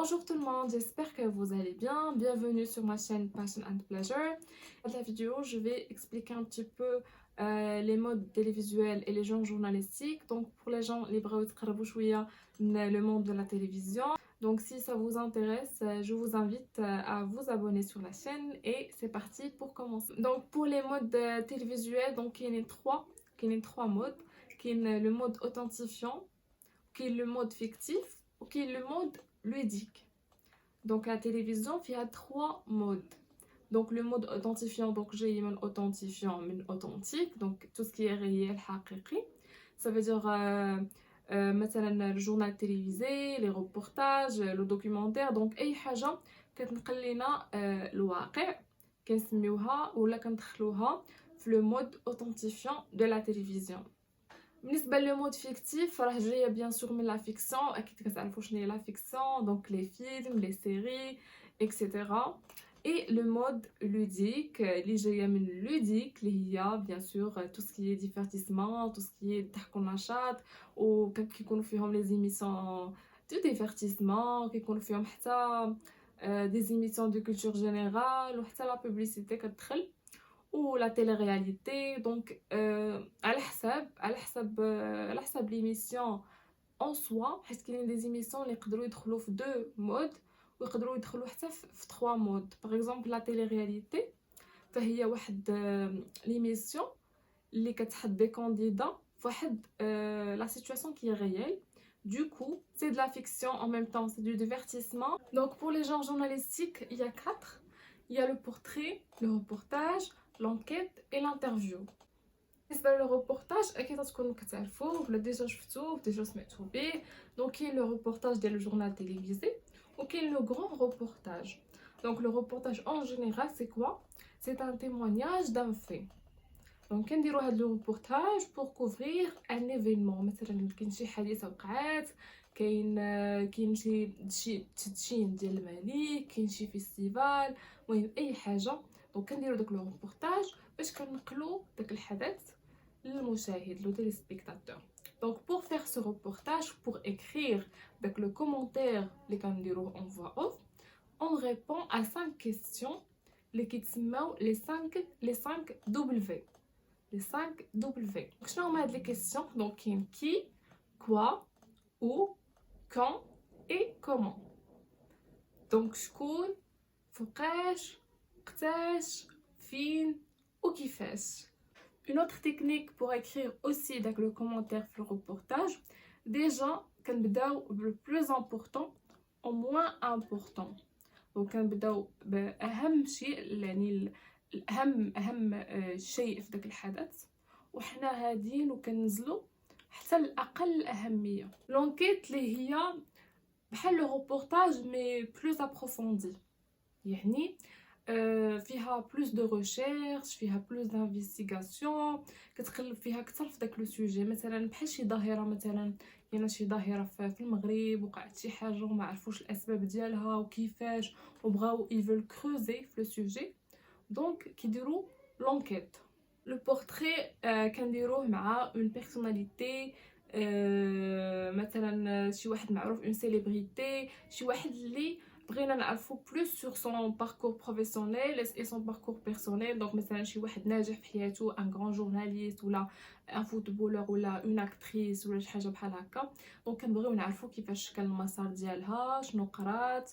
Bonjour tout le monde, j'espère que vous allez bien. Bienvenue sur ma chaîne Passion and Pleasure. Dans la vidéo, je vais expliquer un petit peu les modes télévisuels et les genres journalistiques. Donc pour les gens les le monde de la télévision. Donc si ça vous intéresse, je vous invite à vous abonner sur la chaîne et c'est parti pour commencer. Donc pour les modes télévisuels, donc il y en a trois modes. Il y a le mode authentifiant, qui est le mode fictif ou qui est le mode ludique. Donc la télévision, il y a trois modes. Donc le mode authentifiant, donc j'ai un authentifiant, mais authentique, donc tout ce qui est réel, حقيقي. Ça veut dire مثلا le journal télévisé, les reportages, le documentaire, donc اي حاجه كتنقل لنا الواقع كنسميوها ولا كندخلوها في le mode authentifiant de la télévision. بالنسبه للمود فيكتيف راه جايه بيان سور من لا فيكسيون. اكيد كتعرفوا شنو هي لا فيكسيون، دونك لي فيلم لي سيري اكسيتيرا. Et le mode ludique, اللي جايه من ludique اللي هي بيان سور tout ce qui est divertissement, tout ce qui est ضحك ونشاط، وكيكونوا فيهم لي زيميسيون دو ديفيرتيسمون، كيكونوا فيهم حتى دي زيميسيون دو كولتور جينيرال وحتى لا بوبليسيتي كتدخل ou la télé-réalité. Donc على حسب l'émission en soi، حيت كاينين des émissions اللي يقدروا يدخلوا في deux modes ويقدروا يدخلوا حتى في trois modes. par exemple la télé-réalité فهي واحد l'émission اللي كتحط des candidats في واحد la situation qui est réelle. Du coup, c'est de la fiction en même temps, c'est du divertissement. Donc pour les genres journalistiques, il y a quatre. Il y a le portrait, le reportage, l'enquête et l'interview. بالنسبه للروبورتاج اكيد تكونوا كتعرفوه ولا ديجا شفتوه ديجا سمعتوا به. دونك كاين لو روبورتاج ديال الجورنال تيليفزي وكاين لو غران روبورتاج. دونك لو روبورتاج اون جينيرال سي كوا؟ سي ان témoignage d'un fait. دونك كنديروا هاد لو روبورتاج بور كوفرير ان ايفينمون، مثلا كاين شي حادثه وقعات، كاين شي تدشين ديال الملك، كاين شي فيستيفال، المهم اي حاجه. دونك كنديروا داك لو روبورتاج باش كنقلو داك الحدث للمشاهد لو تيليسبيكتاتور. Donc pour faire ce reportage, pour écrire avec le commentaire اللي كنديروه en voix off, on répond à 5 questions اللي كيتسموا les 5 W. Les 5 W. شنو هما هاد les questions؟ donc كاين qui, quoi, où, quand et comment. donc شكون، فوقاش، وقتاش، فين وكيفاش. Une autre technique pour écrire aussi avec le commentaire sur le reportage, déjà كنبداو le plus important au moins important. donc كنبداو بأهم شيء، يعني أهم شيء في داك الحدث، وحنا هادين وكننزلو حتى الأقل أهمية. لونكيت اللي هي بحال لو روبورتاج مي بلوز ابروفوندي، يعني فيها بلوس دو ريشيرش، فيها بلوس دانفيستيغاسيون، كتقلب فيها اكثر في داك لو سوجي. مثلا بحال شي ظاهره، مثلا يعني شي ظاهره في المغرب وقعت شي حاجه وما عرفوش الاسباب ديالها وكيفاش، وبغاو يفول كروزي في لو سوجي، دونك كيديروا لونكيت. لو بورتري كنديروه مع اون بيرسوناليتي، مثلا شي واحد معروف، اون سيليبريتي، شي واحد اللي بغينا نعرفو بلوس sur son parcours professionnel et son parcours personnel. donc مثلا شي واحد ناجح في حياته، ان غران جورناليست ولا ان فوتبولور ولا اون اكتريس ولا شي حاجه بحال هكا. دونك كنبغيو نعرفو كيفاش كان المسار ديالها، شنو قرات،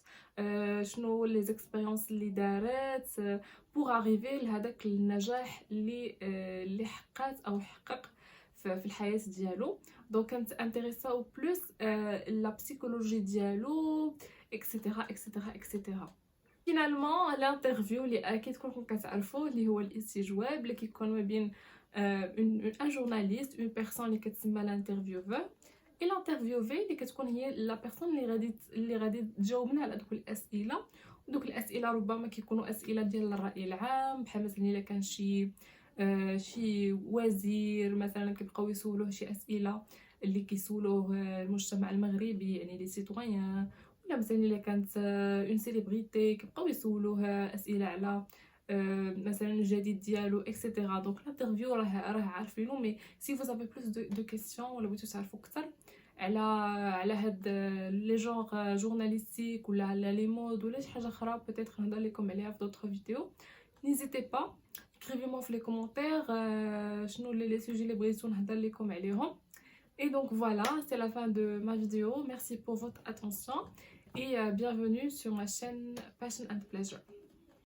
شنو لي زيكسبيريونس اللي دارت بوغ اريفي لهداك النجاح اللي حققت او حقق في الحياه ديالو. دونك كانت انتريساو بلوس لا بسيكولوجي ديالو اكسيتيرا اكسيتيرا اكسيتيرا. فينالمون الانترفيو اللي اكيد كلكم كتعرفوا اللي هو الاستجواب، اللي كيكون ما بين ان جورناليست، اون بيرسون اللي كتسمى الانترفيوفور، اي الانترفيوفي اللي كتكون هي لا بيرسون اللي غادي تجاوبنا على دوك الاسئله. ودوك الاسئله ربما كيكونوا اسئله ديال الراي العام، بحال مثلا الا كان شي وزير مثلا كيبقاو يسولوه شي اسئله اللي كيسولوه المجتمع المغربي، يعني لي سيتويان، ولا مثلا الا كانت اون سيليبريتي كيبقاو يسولوه اسئله على مثلا الجديد ديالو اكسيتيرا. دونك الانترفيو راه عارفينو، مي سي فوز افي بلوس دو كيسيون ولا بغيتو تعرفوا اكثر، على هاد لي جونغ جورناليستيك ولا على لي مود ولا شي حاجه اخرى بيتيتر نهضر لكم عليها في دوطخ فيديو. n'hésitez pas écrivez-moi في les commentaires شنو les sujets اللي بغيتو نهضر لكم عليهم. Et donc voilà, c'est la fin de ma vidéo. Merci pour votre attention et bienvenue sur ma chaîne Passion and Pleasure.